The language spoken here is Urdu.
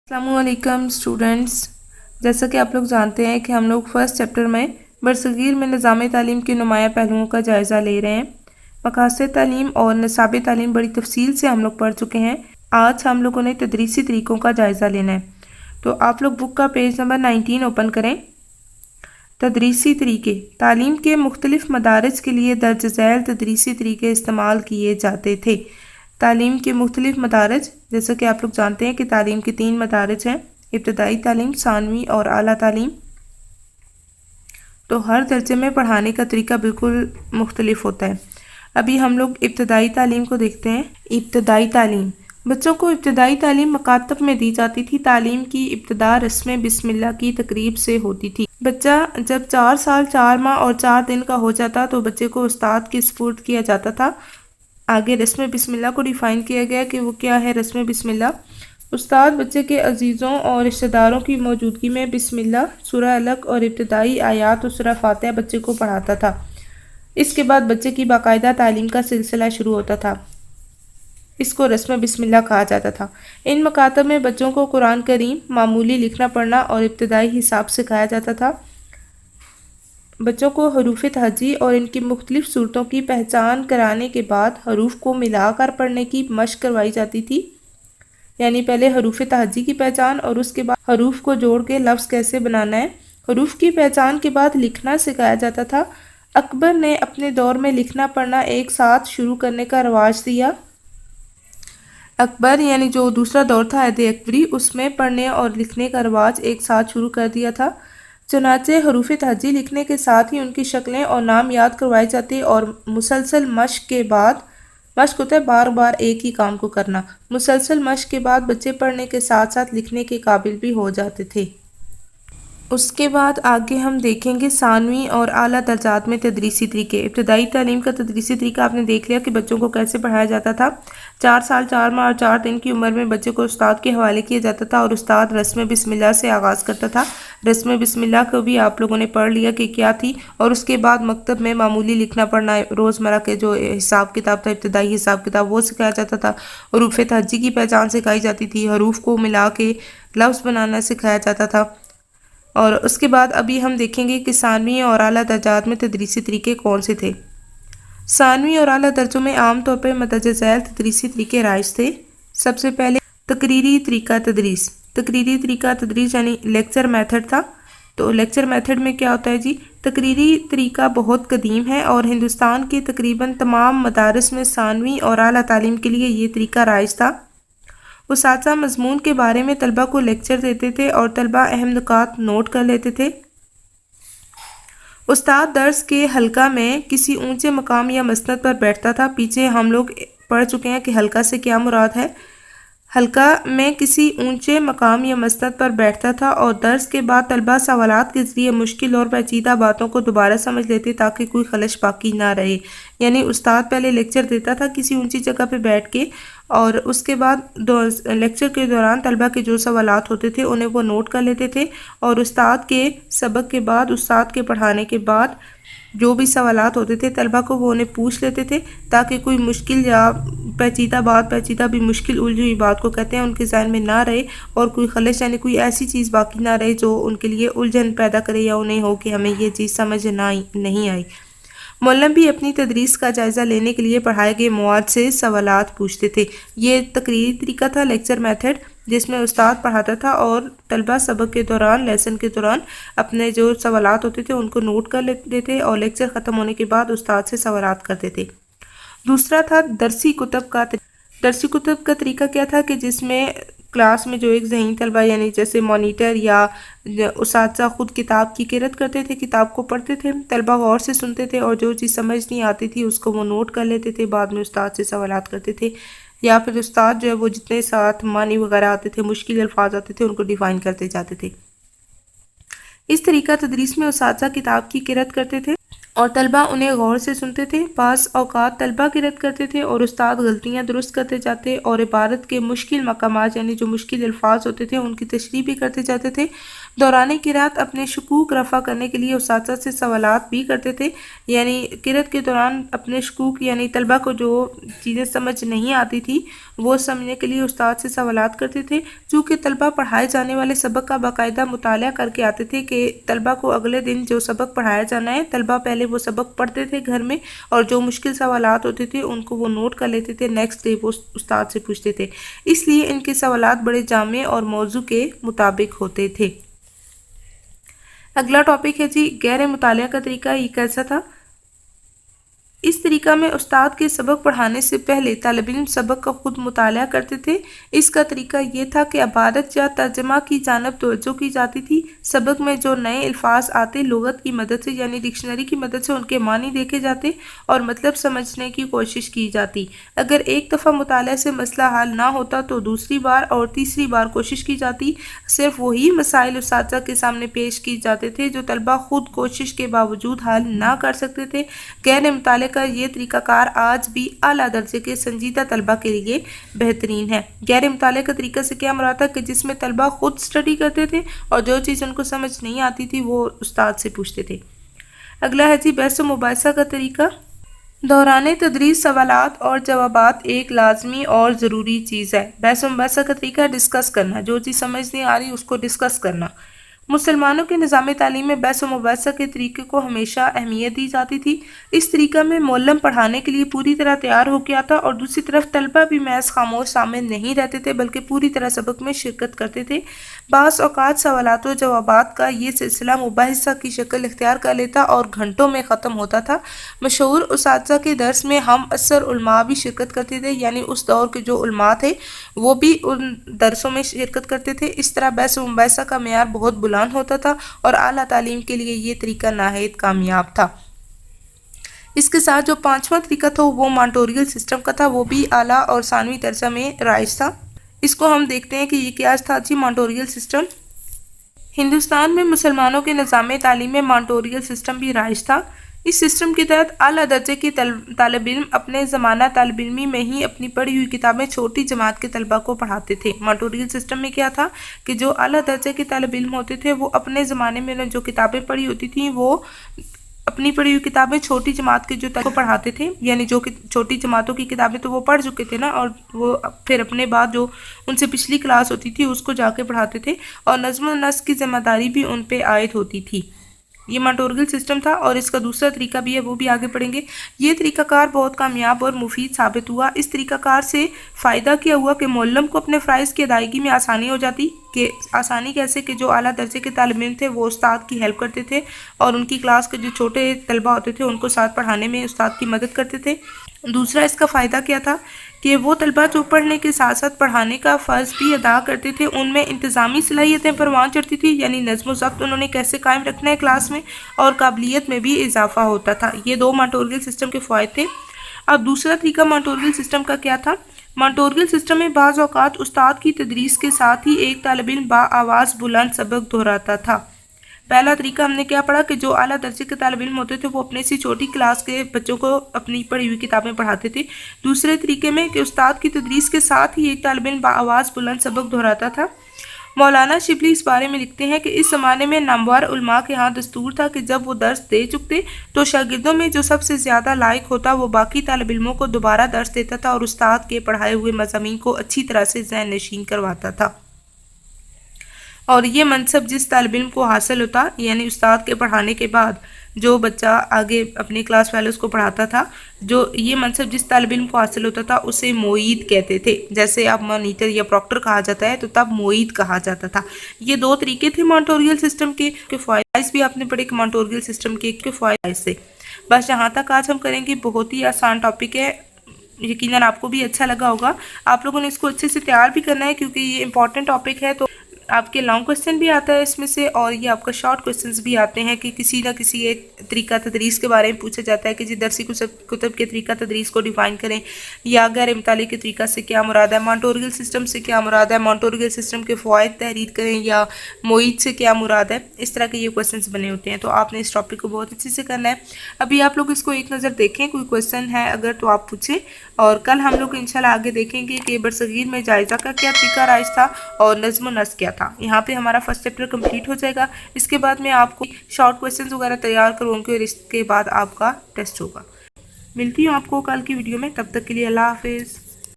السلام علیکم اسٹوڈنٹس، جیسا کہ آپ لوگ جانتے ہیں کہ ہم لوگ فرسٹ چیپٹر میں برصغیر میں نظام تعلیم کے نمایاں پہلوؤں کا جائزہ لے رہے ہیں۔ مقاصد تعلیم اور نصاب تعلیم بڑی تفصیل سے ہم لوگ پڑھ چکے ہیں۔ آج ہم لوگوں نے تدریسی طریقوں کا جائزہ لینا ہے، تو آپ لوگ بک کا پیج نمبر 19 اوپن کریں۔ تدریسی طریقے، تعلیم کے مختلف مدارج کے لیے درج ذیل تدریسی طریقے استعمال کیے جاتے تھے۔ تعلیم کے مختلف مدارج، جیسا کہ آپ لوگ جانتے ہیں کہ تعلیم کے 3 مدارج ہیں: ابتدائی تعلیم، ثانوی اور اعلیٰ تعلیم۔ تو ہر درجے میں پڑھانے کا طریقہ بالکل مختلف ہوتا ہے۔ ابھی ہم لوگ ابتدائی تعلیم کو دیکھتے ہیں۔ ابتدائی تعلیم، بچوں کو ابتدائی تعلیم مکاتب میں دی جاتی تھی۔ تعلیم کی ابتدا رسم بسم اللہ کی تقریب سے ہوتی تھی۔ بچہ جب 4 سال 4 ماہ اور 4 دن کا ہو جاتا تو بچے کو استاد کے سپرد کیا جاتا تھا۔ آگے رسم بسم اللہ کو ڈیفائن کیا گیا کہ وہ کیا ہے۔ رسم بسم اللہ، استاد بچے کے عزیزوں اور رشتہ داروں کی موجودگی میں بسم اللہ، سورہ الق اور ابتدائی آیات و سورہ فاتحہ بچے کو پڑھاتا تھا۔ اس کے بعد بچے کی باقاعدہ تعلیم کا سلسلہ شروع ہوتا تھا۔ اس کو رسم بسم اللہ کہا جاتا تھا۔ ان مکاتب میں بچوں کو قرآن کریم، معمولی لکھنا پڑھنا اور ابتدائی حساب سکھایا جاتا تھا۔ بچوں کو حروف تہجی اور ان کی مختلف صورتوں کی پہچان کرانے کے بعد حروف کو ملا کر پڑھنے کی مشق کروائی جاتی تھی۔ یعنی پہلے حروف تہجی کی پہچان اور اس کے بعد حروف کو جوڑ کے لفظ کیسے بنانا ہے۔ حروف کی پہچان کے بعد لکھنا سکھایا جاتا تھا۔ اکبر نے اپنے دور میں لکھنا پڑھنا ایک ساتھ شروع کرنے کا رواج دیا۔ اکبر یعنی جو دوسرا دور تھا عہد اکبری، اس میں پڑھنے اور لکھنے کا رواج ایک ساتھ شروع کر دیا تھا۔ چنانچہ حروف تہجی لکھنے کے ساتھ ہی ان کی شکلیں اور نام یاد کروائے جاتے اور مسلسل مشق کے بعد، مشق ہوتا ہے بار بار ایک ہی کام کو کرنا، مسلسل مشق کے بعد بچے پڑھنے کے ساتھ ساتھ لکھنے کے قابل بھی ہو جاتے تھے۔ اس کے بعد آگے ہم دیکھیں گے ثانوی اور اعلیٰ درجات میں تدریسی طریقے۔ ابتدائی تعلیم کا تدریسی طریقہ آپ نے دیکھ لیا کہ بچوں کو کیسے پڑھایا جاتا تھا۔ 4 سال 4 ماہ اور 4 دن کی عمر میں بچے کو استاد کے حوالے کیا جاتا تھا اور استاد رسم بسم اللہ سے آغاز کرتا تھا۔ رسم بسم اللہ کو بھی آپ لوگوں نے پڑھ لیا کہ کیا تھی، اور اس کے بعد مکتب میں معمولی لکھنا پڑھنا، روزمرہ کے جو حساب کتاب تھا، ابتدائی حساب کتاب، وہ سکھایا جاتا تھا۔ حروف تہجی کی پہچان سکھائی جاتی تھی۔ حروف کو ملا کے لفظ بنانا سکھایا جاتا تھا۔ اور اس کے بعد ابھی ہم دیکھیں گے کہ ثانوی اور اعلیٰ درجات میں تدریسی طریقے کون سے تھے۔ ثانوی اور اعلیٰ درجوں میں عام طور پر مندرجہ ذیل تدریسی طریقے رائج تھے۔ سب سے پہلے تقریری طریقہ تدریس۔ تقریری طریقہ تدریس یعنی لیکچر میتھڈ تھا۔ تو لیکچر میتھڈ میں کیا ہوتا ہے جی؟ تقریری طریقہ بہت قدیم ہے اور ہندوستان کے تقریباً تمام مدارس میں ثانوی اور اعلیٰ تعلیم کے لیے یہ طریقہ رائج تھا۔ اساتذہ مضمون کے بارے میں طلبہ کو لیکچر دیتے تھے اور طلبہ اہم نکات نوٹ کر لیتے تھے۔ استاد درس کے حلقہ میں کسی اونچے مقام یا مسند پر بیٹھتا تھا۔ پیچھے ہم لوگ پڑھ چکے ہیں کہ حلقہ سے کیا مراد ہے۔ حلقہ میں کسی اونچے مقام یا مسند پر بیٹھتا تھا اور درس کے بعد طلبہ سوالات کے ذریعے مشکل اور پیچیدہ باتوں کو دوبارہ سمجھ لیتے تاکہ کوئی خلش باقی نہ رہے۔ یعنی استاد پہلے لیکچر دیتا تھا کسی اونچی جگہ پہ بیٹھ کے، اور اس کے بعد لیکچر کے دوران طلبہ کے جو سوالات ہوتے تھے انہیں وہ نوٹ کر لیتے تھے، اور استاد کے سبق کے بعد، استاد کے پڑھانے کے بعد جو بھی سوالات ہوتے تھے طلبہ کو وہ انہیں پوچھ لیتے تھے تاکہ کوئی مشکل یا پیچیدہ بات، پیچیدہ بھی مشکل الجھی ہوئی بات کو کہتے ہیں، ان کے ذہن میں نہ رہے، اور کوئی خلش یعنی کوئی ایسی چیز باقی نہ رہے جو ان کے لیے الجھن پیدا کرے یا انہیں ہو کہ ہمیں یہ چیز سمجھ نہیں آئی۔ معلم بھی اپنی تدریس کا جائزہ لینے کے لیے پڑھائے گئے مواد سے سوالات پوچھتے تھے۔ یہ تقریری طریقہ تھا، لیکچر میتھڈ، جس میں استاد پڑھاتا تھا اور طلبہ سبق کے دوران، لیسن کے دوران اپنے جو سوالات ہوتے تھے ان کو نوٹ کر لیتے تھے اور لیکچر ختم ہونے کے بعد استاد سے سوالات کرتے تھے۔ دوسرا تھا درسی کتب کا طریقہ۔ درسی کتب کا طریقہ کیا تھا کہ جس میں کلاس میں جو ایک ذہین طلبہ یعنی جیسے مانیٹر یا اساتذہ خود کتاب کی قرأت کرتے تھے، کتاب کو پڑھتے تھے، طلبہ غور سے سنتے تھے اور جو چیز سمجھ نہیں آتی تھی اس کو وہ نوٹ کر لیتے تھے، بعد میں استاد سے سوالات کرتے تھے، یا پھر استاد جو ہے وہ جتنے ساتھ معنی وغیرہ آتے تھے، مشکل الفاظ آتے تھے، ان کو ڈیفائن کرتے جاتے تھے۔ اس طریقہ تدریس میں اساتذہ کتاب کی قرأت کرتے تھے اور طلبہ انہیں غور سے سنتے تھے۔ بعض اوقات طلبہ قرأت کرتے تھے اور استاد غلطیاں درست کرتے جاتے اور عبارت کے مشکل مقامات یعنی جو مشکل الفاظ ہوتے تھے ان کی تشریح بھی کرتے جاتے تھے۔ دوران قرأت اپنے شکوک رفع کرنے کے لیے اساتذہ سے سوالات بھی کرتے تھے، یعنی قرأت کے دوران اپنے شکوک یعنی طلبہ کو جو چیزیں سمجھ نہیں آتی تھی وہ سمجھنے کے لیے استاد سے سوالات کرتے تھے۔ چونکہ طلبہ پڑھائے جانے والے سبق کا باقاعدہ مطالعہ کر کے آتے تھے کہ طلبہ کو اگلے دن جو سبق پڑھایا جانا ہے، طلبہ پہلے وہ سبق پڑھتے تھے گھر میں، اور جو مشکل سوالات ہوتے تھے ان کو وہ نوٹ کر لیتے تھے، نیکسٹ ڈے وہ استاد سے پوچھتے تھے۔ اس لیے ان کے سوالات بڑے جامع اور موضوع کے مطابق ہوتے تھے۔ اگلا ٹاپک ہے جی غیر مطالعہ کا طریقہ۔ یہ کیسا تھا؟ اس طریقہ میں استاد کے سبق پڑھانے سے پہلے طالب علم سبق کا خود مطالعہ کرتے تھے۔ اس کا طریقہ یہ تھا کہ عبارت یا ترجمہ کی جانب توجہ کی جاتی تھی۔ سبق میں جو نئے الفاظ آتے لغت کی مدد سے یعنی ڈکشنری کی مدد سے ان کے معنی دیکھے جاتے اور مطلب سمجھنے کی کوشش کی جاتی۔ اگر ایک دفعہ مطالعہ سے مسئلہ حل نہ ہوتا تو دوسری بار اور تیسری بار کوشش کی جاتی۔ صرف وہی مسائل اساتذہ کے سامنے پیش کی جاتے تھے جو طلبہ خود کوشش کے باوجود حل نہ کر سکتے تھے۔ غیر مطالعہ کا یہ طریقہ کار آج بھی اعلیٰ درجے کے سنجیدہ طلبہ کے لیے بہترین ہے۔ غیر مطالعہ کا طریقہ سے کیا مراد ہے کہ جس میں طلبہ خود اسٹڈی کرتے تھے اور جو چیز ان کو سمجھ نہیں آتی تھی وہ استاد سے پوچھتے تھے۔ اگلا ہے جی بحث و مباحثہ کا طریقہ۔ دوران تدریس سوالات اور جوابات ایک لازمی اور ضروری چیز ہے۔ بحث و مباحثہ کا طریقہ ڈسکس کرنا، جو چیز سمجھ نہیں آ رہی اس کو ڈسکس کرنا۔ مسلمانوں کے نظام تعلیم میں بحث و مباحثہ کے طریقے کو ہمیشہ اہمیت دی جاتی تھی۔ اس طریقہ میں معلم پڑھانے کے لیے پوری طرح تیار ہو کے آتا اور دوسری طرف طلبہ بھی محض خاموش شامل نہیں رہتے تھے بلکہ پوری طرح سبق میں شرکت کرتے تھے۔ بعض اوقات سوالات و جوابات کا یہ سلسلہ مباحثہ کی شکل اختیار کر لیتا اور گھنٹوں میں ختم ہوتا تھا۔ مشہور اساتذہ کے درس میں ہم اکثر علماء بھی شرکت کرتے تھے، یعنی اس دور کے جو علماء تھے وہ بھی ان درسوں میں شرکت کرتے تھے۔ اس طرح بحث و مباحثہ کا معیار بہت بلند ہوتا تھا اور اعلیٰ تعلیم کے لیے یہ طریقہ نہایت کامیاب تھا۔ اس کے ساتھ جو پانچواں طریقہ تھا وہ مانٹوریل سسٹم کا تھا، وہ بھی اعلیٰ اور ثانوی درجہ میں رائج تھا۔ اس کو ہم دیکھتے ہیں کہ یہ کیا تھا جی مانٹوریل سسٹم۔ ہندوستان میں مسلمانوں کے نظام تعلیم میں مانٹوریل سسٹم بھی رائج تھا۔ اس سسٹم کے تحت اعلیٰ درجے کے طالب علم اپنے زمانہ طالب علمی میں ہی اپنی پڑھی ہوئی کتابیں چھوٹی جماعت کے طلبہ کو پڑھاتے تھے۔ مانٹوریل سسٹم میں کیا تھا کہ جو اعلیٰ درجے کے طالب علم ہوتے تھے وہ اپنے زمانے میں جو کتابیں پڑھی ہوتی تھیں وہ اپنی پڑھی ہوئی کتابیں چھوٹی جماعت کے جو طلبہ کو پڑھاتے تھے، یعنی جو چھوٹی جماعتوں کی کتابیں تو وہ پڑھ چکے تھے نا، اور وہ پھر اپنے بعد جو ان سے پچھلی کلاس ہوتی تھی اس کو جا کے پڑھاتے تھے اور نظم و نسق کی ذمہ داری بھی ان پہ عائد ہوتی تھی۔ یہ مانٹوریل سسٹم تھا اور اس کا دوسرا طریقہ بھی ہے، وہ بھی آگے پڑھیں گے۔ یہ طریقہ کار بہت کامیاب اور مفید ثابت ہوا۔ اس طریقہ کار سے فائدہ کیا ہوا کہ معلم کو اپنے فرائض کی ادائیگی میں آسانی ہو جاتی، کہ آسانی کیسے کہ جو اعلیٰ درجے کے طالب علم تھے وہ استاد کی ہیلپ کرتے تھے اور ان کی کلاس کے جو چھوٹے طلبہ ہوتے تھے ان کو ساتھ پڑھانے میں استاد کی مدد کرتے تھے۔ دوسرا اس کا فائدہ کیا تھا کہ وہ طلبہ جو پڑھنے کے ساتھ ساتھ پڑھانے کا فرض بھی ادا کرتے تھے ان میں انتظامی صلاحیتیں پروان چڑھتی تھی، یعنی نظم و ضبط انہوں نے کیسے قائم رکھنا ہے کلاس میں، اور قابلیت میں بھی اضافہ ہوتا تھا۔ یہ دو مانٹوریل سسٹم کے فوائد تھے۔ اب دوسرا طریقہ مانٹوریل سسٹم کا کیا تھا؟ مانٹوریل سسٹم میں بعض اوقات استاد کی تدریس کے ساتھ ہی ایک طالب علم آواز بلند سبق دہراتا تھا۔ پہلا طریقہ ہم نے کیا پڑھا کہ جو اعلیٰ درجے کے طالب علم ہوتے تھے وہ اپنے سی چھوٹی کلاس کے بچوں کو اپنی پڑھی ہوئی کتابیں پڑھاتے تھے۔ دوسرے طریقے میں کہ استاد کی تدریس کے ساتھ ہی ایک طالب علم آواز بلند سبق دہراتا تھا۔ مولانا شبلی اس بارے میں لکھتے ہیں کہ اس زمانے میں نامور علماء کے ہاں دستور تھا کہ جب وہ درس دے چکتے تو شاگردوں میں جو سب سے زیادہ لائق ہوتا وہ باقی طالب علموں کو دوبارہ درس دیتا تھا اور استاد کے پڑھائے ہوئے مضامین کو اچھی طرح سے ذہن نشین کرواتا تھا۔ اور یہ منصب جس طالب علم کو حاصل ہوتا، یعنی استاد کے پڑھانے کے بعد جو بچہ آگے اپنی کلاس فیلوز کو پڑھاتا تھا، جو یہ منصب جس طالب علم کو حاصل ہوتا تھا اسے معید کہتے تھے۔ جیسے اب مانیٹر یا پروکٹر کہا جاتا ہے تو تب معید کہا جاتا تھا۔ یہ دو طریقے تھے مانٹوریل سسٹم کے فوائد بھی آپ نے پڑھے کہ مانٹوریل سسٹم کے فوائد سے۔ بس یہاں تک آج ہم کریں گے، بہت ہی آسان ٹاپک ہے، یقیناً آپ کو بھی اچھا لگا ہوگا۔ آپ لوگوں نے اس کو اچھے سے تیار بھی کرنا ہے کیونکہ یہ امپورٹنٹ ٹاپک ہے، تو آپ کے لانگ کوسچن بھی آتا ہے اس میں سے اور یہ آپ کا شارٹ کوسچنز بھی آتے ہیں کہ کسی نہ کسی ایک طریقہ تدریس کے بارے میں پوچھا جاتا ہے کہ جی درسی کتب کے طریقہ تدریس کو ڈیفائن کریں، یا غیر مطالعے کے طریقہ سے کیا مراد ہے، مانٹوریل سسٹم سے کیا مراد ہے، مانٹوریل سسٹم کے فوائد تحریر کریں، یا معید سے کیا مراد ہے۔ اس طرح کے یہ کوسچنز بنے ہوتے ہیں، تو آپ نے اس ٹاپک کو بہت اچھے سے کرنا ہے۔ ابھی آپ لوگ اس کو ایک نظر دیکھیں، کوئی کوسچن ہے اگر تو آپ پوچھیں، اور کل ہم لوگ انشاءاللہ آگے دیکھیں گے کہ برصغیر میں جائزہ کا کیا طریقہ رائج تھا اور نظم و نسق کیا تھا۔ یہاں پہ ہمارا فرسٹ چیپٹر کمپلیٹ ہو جائے گا۔ اس کے بعد میں آپ کو شارٹ کوسچنز وغیرہ تیار کروں گی اور اس کے بعد آپ کا ٹیسٹ ہوگا۔ ملتی ہوں آپ کو کل کی ویڈیو میں، تب تک کے لیے اللہ حافظ۔